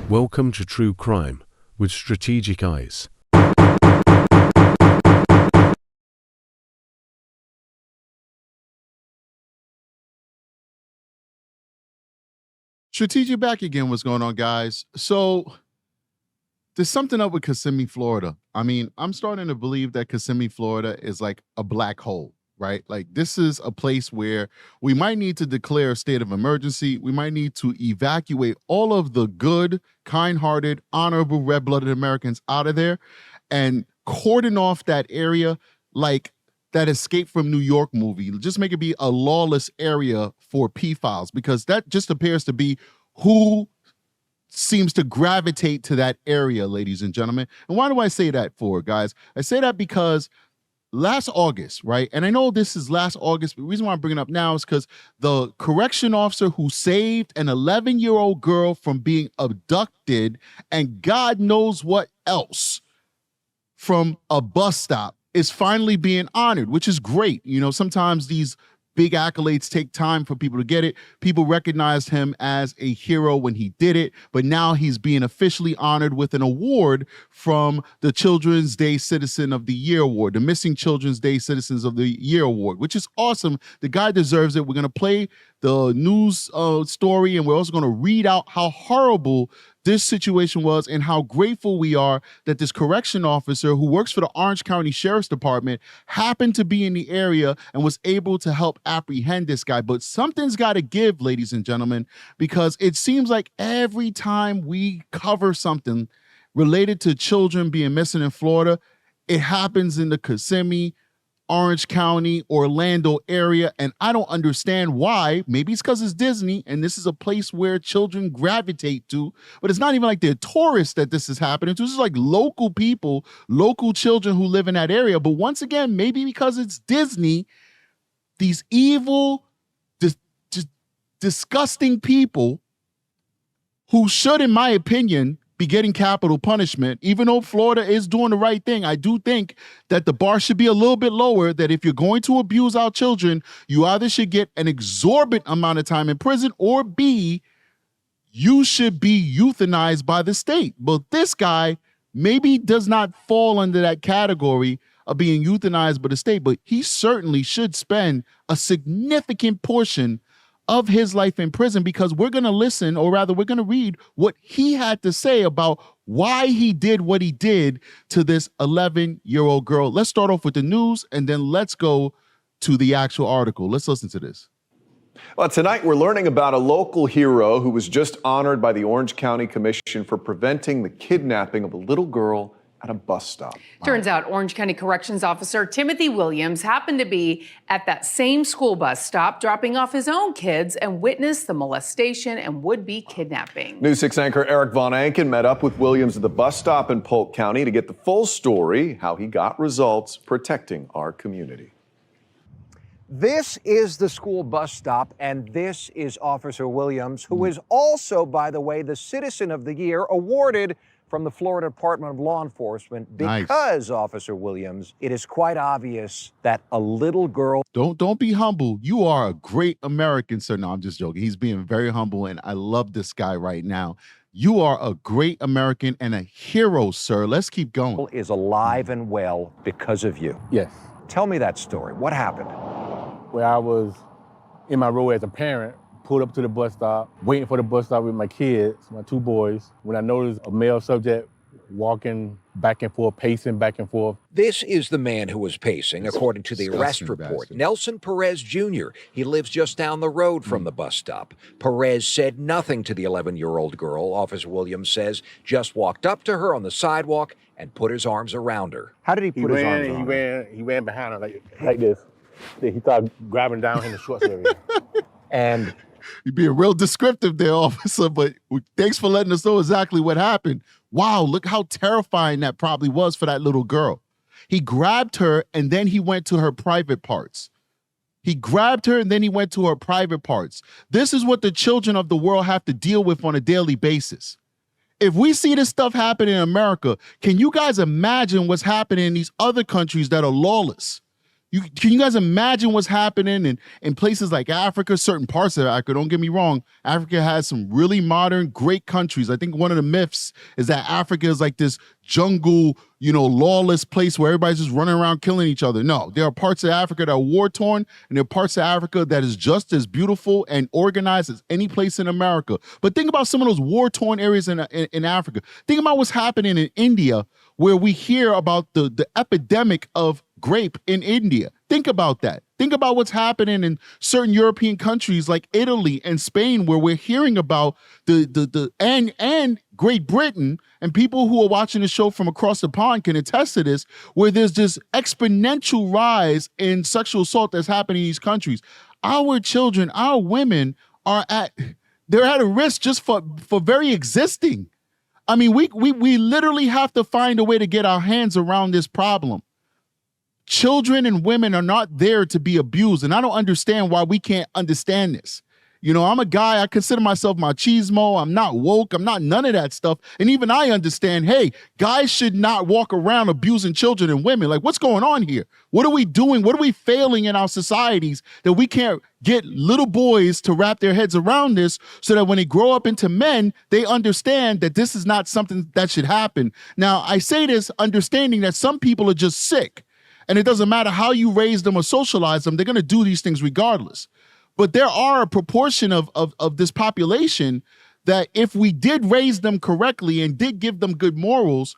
Welcome to True Crime with Strategic Eyes. Strategic back again. What's going on, guys? So there's something up with Kissimmee, Florida. I mean, I'm starting to believe that Kissimmee, Florida is like a black hole, right? Like this is a place where we might need to declare a state of emergency. We might need to evacuate all of the good, kind-hearted, honorable, red-blooded Americans out of there and cordon off that area like that Escape from New York movie. Just make it be a lawless area for pedophiles, because that just appears to be who seems to gravitate to that area, ladies and gentlemen. And why do I say that for, guys? I say that because last August, right? And I know this is last August, but the reason why I'm bringing it up now is because the correction officer who saved an 11-year-old girl from being abducted and God knows what else from a bus stop is finally being honored, which is great. You know, sometimes these big accolades take time for people to get it. People recognized him as a hero when he did it, but now he's being officially honored with an award from the Children's Day Citizen of the Year Award, the Missing Children's Day Citizens of the Year Award, which is awesome. The guy deserves it. We're going to play the news story, and we're also going to read out how horrible this situation was and how grateful we are that this correction officer who works for the Orange County Sheriff's Department happened to be in the area and was able to help apprehend this guy. But something's got to give, ladies and gentlemen, because it seems like every time we cover something related to children being missing in Florida, it happens in the Kissimmee, Orange County, Orlando area, and I don't understand why. Maybe it's because it's Disney and this is a place where children gravitate to, but it's not even like they're tourists that this is happening to. This is like local people, local children who live in that area. But once again, maybe because it's Disney, these evil, disgusting people who should, in my opinion, be getting capital punishment, even though Florida is doing the right thing. I do think that the bar should be a little bit lower, that if you're going to abuse our children, you either should get an exorbitant amount of time in prison, or B, you should be euthanized by the state. But this guy maybe does not fall under that category of being euthanized by the state, but he certainly should spend a significant portion of his life in prison, because we're going to listen, or rather we're going to read what he had to say about why he did what he did to this 11-year-old girl. Let's start off with the news and then let's go to the actual article. Let's listen to this. Well, tonight we're learning about a local hero who was just honored by the Orange County Commission for preventing the kidnapping of a little girl at a bus stop. Turns out Orange County Corrections Officer Timothy Williams happened to be at that same school bus stop dropping off his own kids and witnessed the molestation and would-be kidnapping. News 6 anchor Eric Von Anken met up with Williams at the bus stop in Polk County to get the full story, how he got results protecting our community. This is the school bus stop, and this is Officer Williams, who is also, by the way, the Citizen of the Year awarded from the Florida Department of Law Enforcement, because, nice. Officer Williams, it is quite obvious that a little girl... Don't be humble. You are a great American, sir. No, I'm just joking. He's being very humble, and I love this guy right now. You are a great American and a hero, sir. Let's keep going. ...is alive and well because of you. Yes. Tell me that story. What happened? Well, I was in my role as a parent, pulled up to the bus stop, waiting for the bus stop with my kids, my two boys, when I noticed a male subject walking back and forth, pacing back and forth. This is the man who was pacing, according to the arrest report. Bastard. Nelson Perez Jr. He lives just down the road from the bus stop. Perez said nothing to the 11-year-old girl. Officer Williams says just walked up to her on the sidewalk and put his arms around her. How did he put his arms around her? He ran behind her like this. He started grabbing down in the shorts area. And you're being real descriptive there, officer, but thanks for letting us know exactly what happened. Wow, look how terrifying that probably was for that little girl. He grabbed her and then he went to her private parts. He grabbed her and then he went to her private parts. This is what the children of the world have to deal with on a daily basis. If we see this stuff happen in America, can you guys imagine what's happening in these other countries that are lawless? Can you guys imagine what's happening in places like Africa, certain parts of Africa? Don't get me wrong. Africa has some really modern, great countries. I think one of the myths is that Africa is like this jungle, lawless place where everybody's just running around killing each other. No, there are parts of Africa that are war-torn, and there are parts of Africa that is just as beautiful and organized as any place in America. But think about some of those war-torn areas in Africa. Think about what's happening in India, where we hear about the epidemic of grape in India. Think about that. Think about what's happening in certain European countries like Italy and Spain, where we're hearing about and Great Britain, and people who are watching the show from across the pond can attest to this, where there's this exponential rise in sexual assault that's happening in these countries. Our children, our women they're at a risk just for very existing. I mean, we literally have to find a way to get our hands around this problem. Children and women are not there to be abused, and I don't understand why we can't understand this. I'm a guy, I consider myself machismo. I'm not woke. I'm not none of that stuff. And even I understand, hey, guys should not walk around abusing children and women. Like, what's going on here? What are we doing? What are we failing in our societies that we can't get little boys to wrap their heads around this so that when they grow up into men, they understand that this is not something that should happen. Now, I say this understanding that some people are just sick, and it doesn't matter how you raise them or socialize them, they're going to do these things regardless. But there are a proportion of this population that if we did raise them correctly and did give them good morals,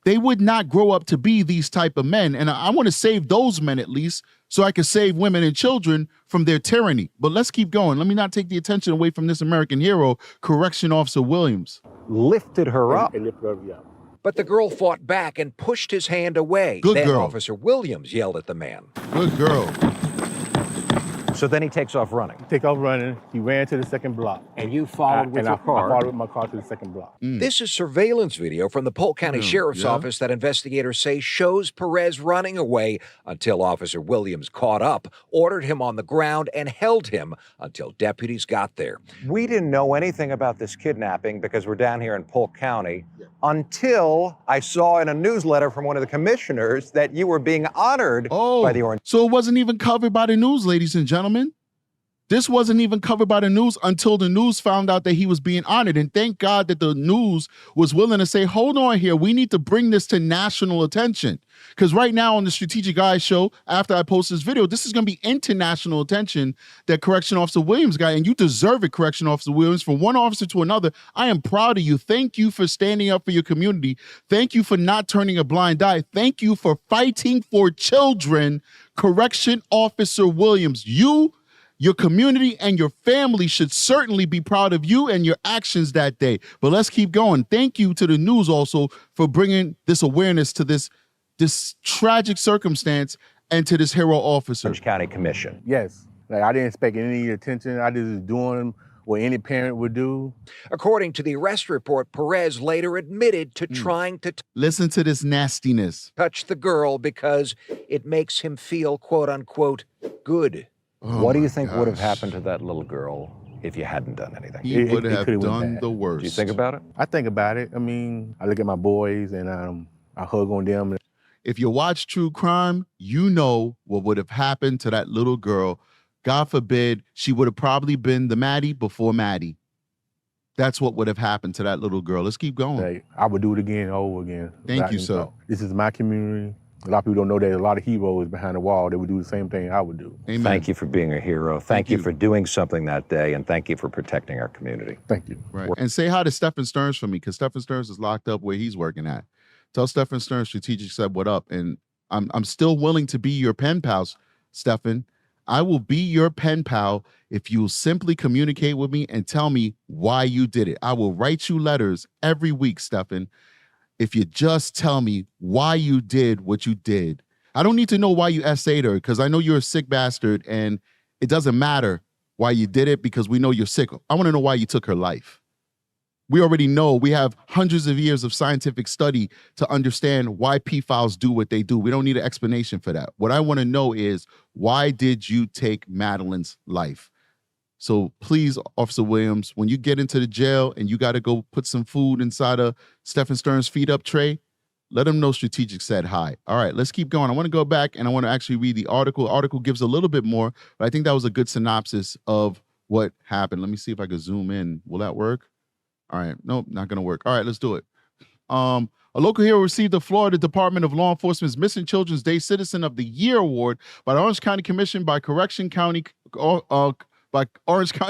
they would not grow up to be these type of men. And I want to save those men at least so I can save women and children from their tyranny. But let's keep going. Let me not take the attention away from this American hero, Correction Officer Williams. Lifted her up. And lifted her up, yeah. But the girl fought back and pushed his hand away. Good then girl. Officer Williams yelled at the man. Good girl. So then he takes off running. Take off running. He ran to the second block. And you followed with your car. I followed with my car to the second block. This is surveillance video from the Polk County Sheriff's Office that investigators say shows Perez running away until Officer Williams caught up, ordered him on the ground, and held him until deputies got there. We didn't know anything about this kidnapping because we're down here in Polk County until I saw in a newsletter from one of the commissioners that you were being honored by the Orange. So it wasn't even covered by the news, ladies and gentlemen. This wasn't even covered by the news until the news found out that he was being honored. And thank God that the news was willing to say, hold on here, we need to bring this to national attention. Because right now on the Strategic Eyes show, after I post this video, this is going to be international attention that Correction Officer Williams got. And you deserve it, Correction Officer Williams. From one officer to another, I am proud of you. Thank you for standing up for your community. Thank you for not turning a blind eye. Thank you for fighting for children, Correction Officer Williams. You, your community, and your family should certainly be proud of you and your actions that day. But let's keep going. Thank you to the news also for bringing this awareness to this tragic circumstance and to this hero officer. Orange County Commission. Yes. Like, I didn't expect any attention. I just was doing what any parent would do. According to the arrest report, Perez later admitted to trying to Listen to this nastiness. touch the girl because it makes him feel, quote unquote, good. Oh What do you my think would have gosh. happened to that little girl if you hadn't done anything? He would it have could've went done bad. the worst. Do you think about it? I think about it. I mean, I look at my boys and I hug on them. If you watch true crime, you know what would have happened to that little girl. God forbid, she would have probably been the Maddie before Maddie. That's what would have happened to that little girl. Let's keep going. Like, I would do it again and over again. Thank without you, any sir. thought. This is my community. A lot of people don't know there's a lot of heroes behind the wall that would do the same thing I would do. Amen. Thank you for being a hero. Thank you for doing something that day, and thank you for protecting our community. Thank you. Right. And say hi to Stephen Stearns for me, because Stephen Stearns is locked up where he's working at. Tell Stephen Stearns Strategic said what up. And I'm still willing to be your pen pal, Stephen. I will be your pen pal if you simply communicate with me and tell me why you did it. I will write you letters every week, Stephen, if you just tell me why you did what you did. I don't need to know why you essayed her, because I know you're a sick bastard and it doesn't matter why you did it because we know you're sick. I want to know why you took her life. We already know, we have hundreds of years of scientific study to understand why pedophiles do what they do. We don't need an explanation for that. What I want to know is, why did you take Madeline's life? So please, Officer Williams, when you get into the jail and you got to go put some food inside of Stephen Stearns' feed up tray, Let him know Strategic said hi. All right, let's keep going. I want to go back and I want to actually read the article. The article gives a little bit more, but I think that was a good synopsis of what happened. Let me see if I could zoom in. Will that work? All right. Nope, not going to work. All right, let's do it. A local hero received the Florida Department of Law Enforcement's Missing Children's Day Citizen of the Year Award by the Orange County Commission by Orange County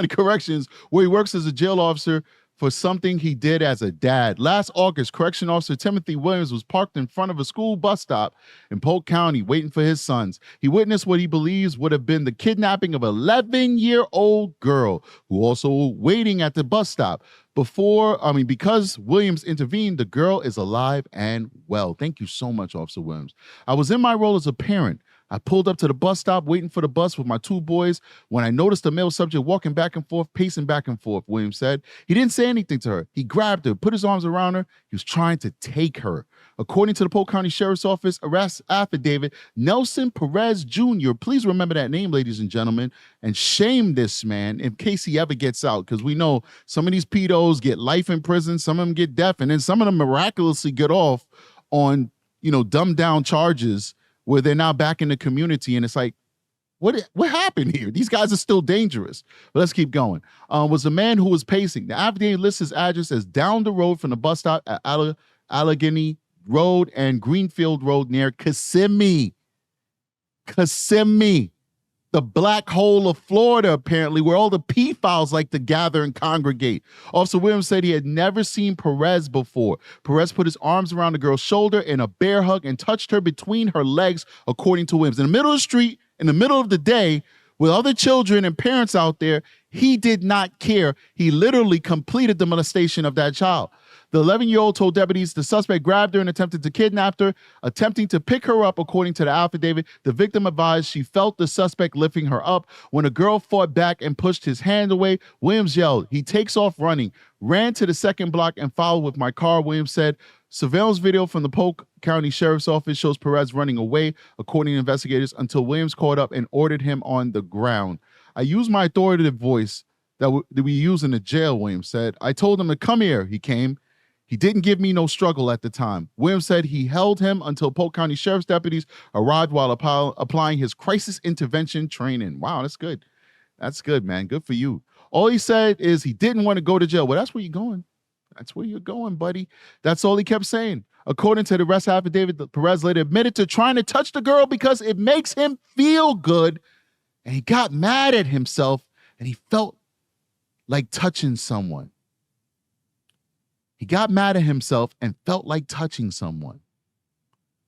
Corrections, where he works as a jail officer for something he did as a dad. Last August, Correction Officer Timothy Williams was parked in front of a school bus stop in Polk County waiting for his sons. He witnessed what he believes would have been the kidnapping of an 11-year-old girl who also waiting at the bus stop. Because Williams intervened, the girl is alive and well. Thank you so much, Officer Williams. I was in my role as a parent. I pulled up to the bus stop waiting for the bus with my two boys when I noticed a male subject walking back and forth, pacing back and forth, Williams said. He didn't say anything to her. He grabbed her, put his arms around her. He was trying to take her. According to the Polk County Sheriff's Office arrest affidavit, Nelson Perez Jr., please remember that name, ladies and gentlemen, and shame this man in case he ever gets out, because we know some of these pedos get life in prison, some of them get death, and then some of them miraculously get off on, dumbed down charges where they're now back in the community, and it's like, what happened here? These guys are still dangerous. But let's keep going. Was a man who was pacing. The affidavit lists his address as down the road from the bus stop at Allegheny Road and Greenfield Road near Kissimmee. Kissimmee, the black hole of Florida, apparently, where all the pedophiles like to gather and congregate. Officer Williams said he had never seen Perez before. Perez put his arms around the girl's shoulder in a bear hug and touched her between her legs, according to Williams. In the middle of the street, in the middle of the day, with other children and parents out there, he did not care. He literally completed the molestation of that child. The 11-year-old told deputies the suspect grabbed her and attempted to kidnap her, attempting to pick her up, according to the affidavit. The victim advised she felt the suspect lifting her up. When the girl fought back and pushed his hand away, Williams yelled. He takes off running, ran to the second block and followed with my car, Williams said. Surveillance video from the Polk County Sheriff's Office shows Perez running away, according to investigators, until Williams caught up and ordered him on the ground. I used my authoritative voice that we use in the jail, Williams said. I told him to come here. He came. He didn't give me no struggle at the time. Williams said he held him until Polk County Sheriff's deputies arrived while applying his crisis intervention training. Wow, that's good. That's good, man. Good for you. All he said is he didn't want to go to jail. Well, that's where you're going. That's where you're going, buddy. That's all he kept saying. According to the arrest affidavit, Perez later admitted to trying to touch the girl because it makes him feel good. And he got mad at himself and he felt like touching someone. He got mad at himself and felt like touching someone.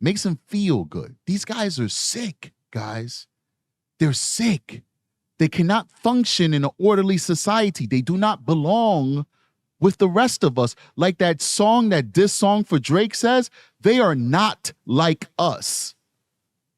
Makes him feel good. These guys are sick, guys. They're sick. They cannot function in an orderly society. They do not belong with the rest of us. Like that song, that diss song for Drake says, they are not like us.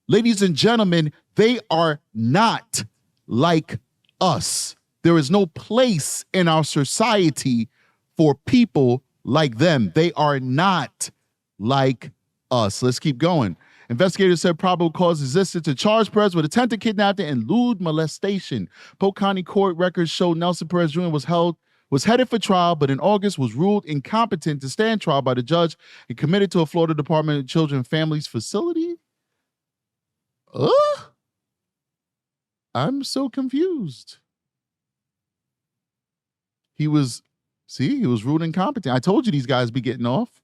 Ladies and gentlemen, they are not like us. There is no place in our society for people like them. They are not like us. Let's keep going. Investigators said probable cause existed to charge Perez with attempted kidnapping and lewd molestation. Polk County court records show Nelson Perez Jr. was headed for trial, but in August was ruled incompetent to stand trial by the judge and committed to a Florida Department of Children and Families facility. I'm so confused. He was ruled incompetent. I told you these guys be getting off.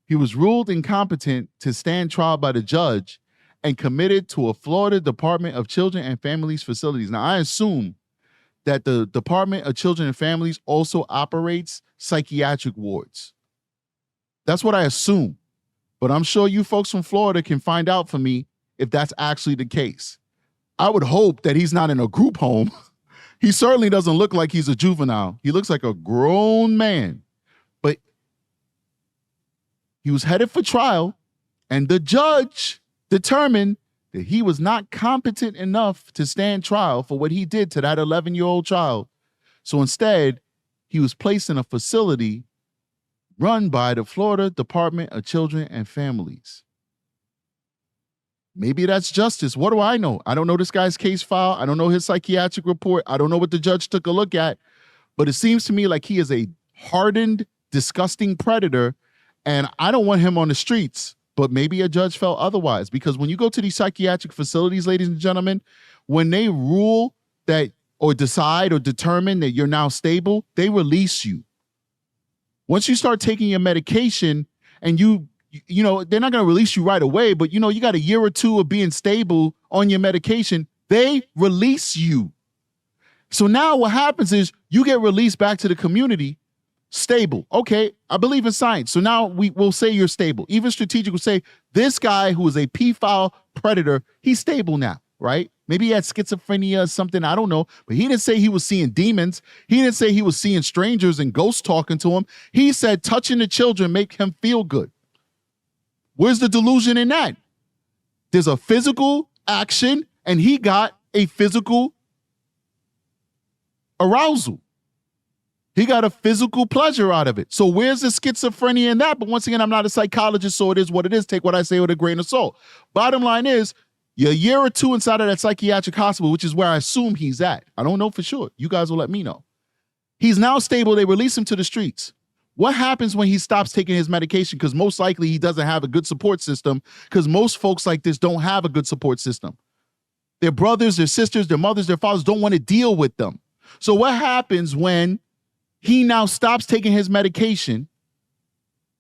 He was ruled incompetent to stand trial by the judge and committed to a Florida Department of Children and Families facilities. Now, I assume that the Department of Children and Families also operates psychiatric wards. That's what I assume. But I'm sure you folks from Florida can find out for me if that's actually the case. I would hope that he's not in a group home. He certainly doesn't look like he's a juvenile. He looks like a grown man. But he was headed for trial, and the judge determined that he was not competent enough to stand trial for what he did to that 11-year-old child. So instead, he was placed in a facility run by the Florida Department of Children and Families. Maybe that's justice. What do I know? I don't know this guy's case file. I don't know his psychiatric report. I don't know what the judge took a look at. But it seems to me like he is a hardened, disgusting predator, And I don't want him on the streets, but maybe a judge felt otherwise. Because when you go to these psychiatric facilities, ladies and gentlemen, when they rule that or decide or determine that you're now stable, they release you. Once you start taking your medication and you know, they're not going to release you right away, but you know, you got a year or two of being stable on your medication, they release you. So now what happens is you get released back to the community stable. Okay, I believe in science. So now we'll say you're stable. Even Strategic will say this guy who is a pedophile predator, he's stable now, right? Maybe he had schizophrenia or something, I don't know. But he didn't say he was seeing demons. He didn't say he was seeing strangers and ghosts talking to him. He said touching the children make him feel good. Where's the delusion in that? There's a physical action and he got a physical arousal. He got a physical pleasure out of it. So where's the schizophrenia in that? But once again, I'm not a psychologist, so it is what it is. Take what I say with a grain of salt. Bottom line is, you're a year or two inside of that psychiatric hospital, which is where I assume he's at. I don't know for sure. You guys will let me know. He's now stable. They release him to the streets. What happens when he stops taking his medication? Because most likely he doesn't have a good support system, because most folks like this don't have a good support system. Their brothers, their sisters, their mothers, their fathers don't want to deal with them. So what happens when he now stops taking his medication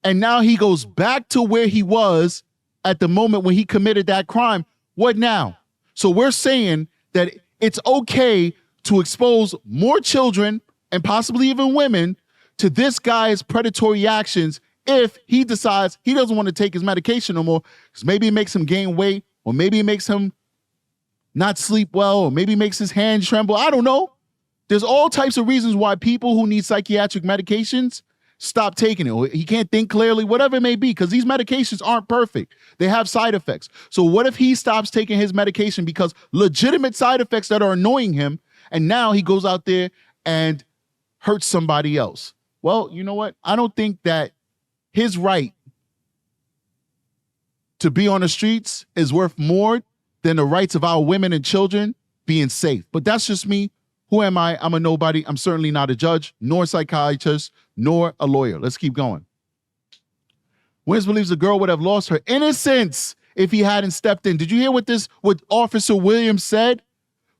and now he goes back to where he was at the moment when he committed that crime? What now? So we're saying that it's okay to expose more children and possibly even women to this guy's predatory actions if he decides he doesn't want to take his medication no more, because maybe it makes him gain weight, or maybe it makes him not sleep well, or maybe it makes his hands tremble. I don't know. There's all types of reasons why people who need psychiatric medications stop taking it. Or he can't think clearly, whatever it may be, because these medications aren't perfect. They have side effects. So what if he stops taking his medication because legitimate side effects that are annoying him, and now he goes out there and hurts somebody else? Well, you know what? I don't think that his right to be on the streets is worth more than the rights of our women and children being safe. But that's just me. Who am I? I'm a nobody. I'm certainly not a judge, nor a psychiatrist, nor a lawyer. Let's keep going. Wins believes the girl would have lost her innocence if he hadn't stepped in. Did you hear what Officer Williams said?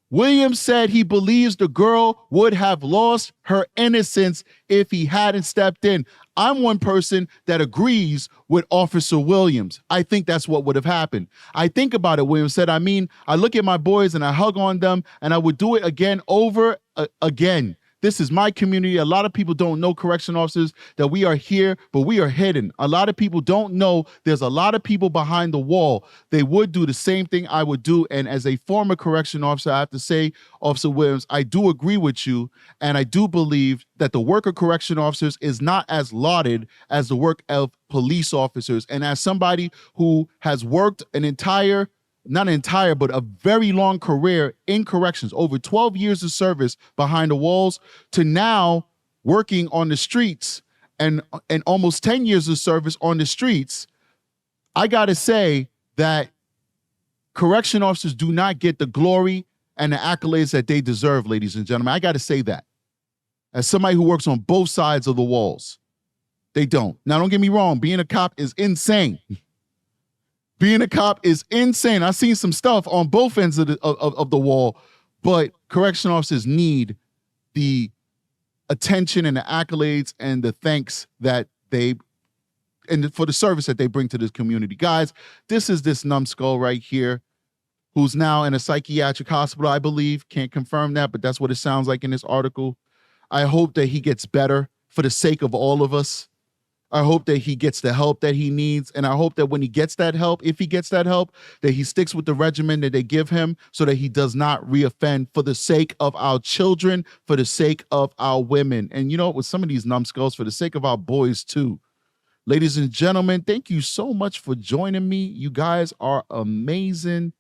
Williams said he believes the girl would have lost her innocence if he hadn't stepped in. I'm one person that agrees with Officer Williams. I think that's what would have happened. I think about it, Williams said. I mean, I look at my boys and I hug on them, and I would do it again over again. This is my community. A lot of people don't know, correction officers, that we are here, but we are hidden. A lot of people don't know there's a lot of people behind the wall. They would do the same thing I would do. And as a former correction officer, I have to say, Officer Williams, I do agree with you. And I do believe that the work of correction officers is not as lauded as the work of police officers. And as somebody who has worked but a very long career in corrections, over 12 years of service behind the walls, to now working on the streets and almost 10 years of service on the streets, I got to say that correction officers do not get the glory and the accolades that they deserve, ladies and gentlemen. I got to say that. As somebody who works on both sides of the walls, they don't. Now, don't get me wrong. Being a cop is insane. Being a cop is insane. I've seen some stuff on both ends of the wall, but correction officers need the attention and the accolades and the thanks that for the service that they bring to this community. Guys, this is this numbskull right here who's now in a psychiatric hospital, I believe. Can't confirm that, but that's what it sounds like in this article. I hope that he gets better for the sake of all of us. I hope that he gets the help that he needs. And I hope that when he gets that help, if he gets that help, that he sticks with the regimen that they give him so that he does not reoffend, for the sake of our children, for the sake of our women. And you know, with some of these numbskulls, for the sake of our boys too. Ladies and gentlemen, thank you so much for joining me. You guys are amazing.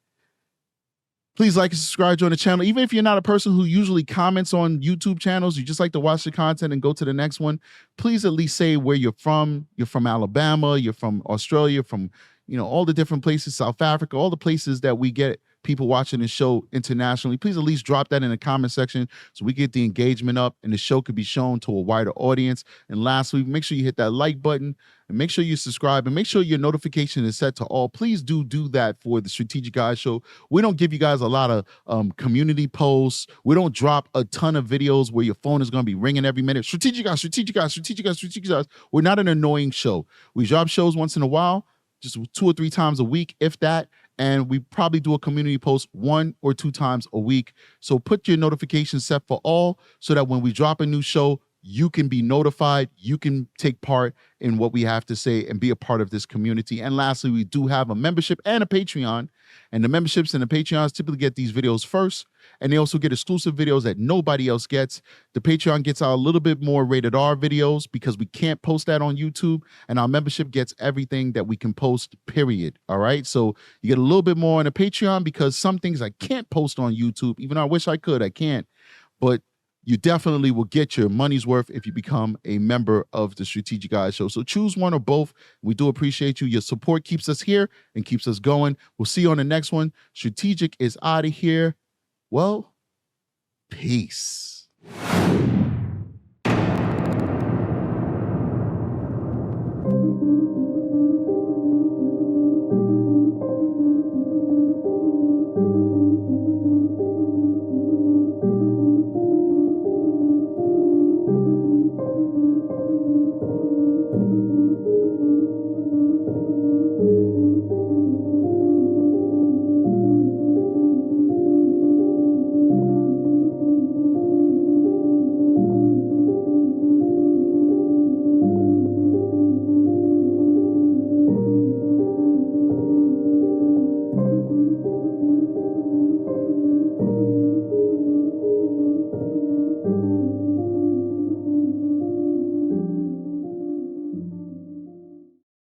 Please like and subscribe, join the channel. Even if you're not a person who usually comments on YouTube channels, you just like to watch the content and go to the next one, please at least say where you're from. You're from Alabama, you're from Australia, from all the different places, South Africa, all the places that we get people watching the show internationally, please at least drop that in the comment section so we get the engagement up and the show could be shown to a wider audience. And lastly, make sure you hit that like button and make sure you subscribe and make sure your notification is set to all. Please do that for the Strategic Eyes Show. We don't give you guys a lot of community posts. We don't drop a ton of videos where your phone is going to be ringing every minute. Strategic Eyes, Strategic Eyes, Strategic Eyes, Strategic Eyes. We're not an annoying show. We drop shows once in a while, just 2 or 3 times a week, if that. And we probably do a community post 1 or 2 times a week. So put your notifications set for all so that when we drop a new show, you can be notified, you can take part in what we have to say and be a part of this community. And lastly, we do have a membership and a Patreon. And the memberships and the Patreons typically get these videos first. And they also get exclusive videos that nobody else gets. The Patreon gets out a little bit more rated R videos because we can't post that on YouTube. And our membership gets everything that we can post, period. All right. So you get a little bit more on the Patreon because some things I can't post on YouTube, even though I wish I could, I can't. But you definitely will get your money's worth if you become a member of the Strategic Eyes Show. So choose one or both. We do appreciate you. Your support keeps us here and keeps us going. We'll see you on the next one. Strategic is out of here. Well, peace.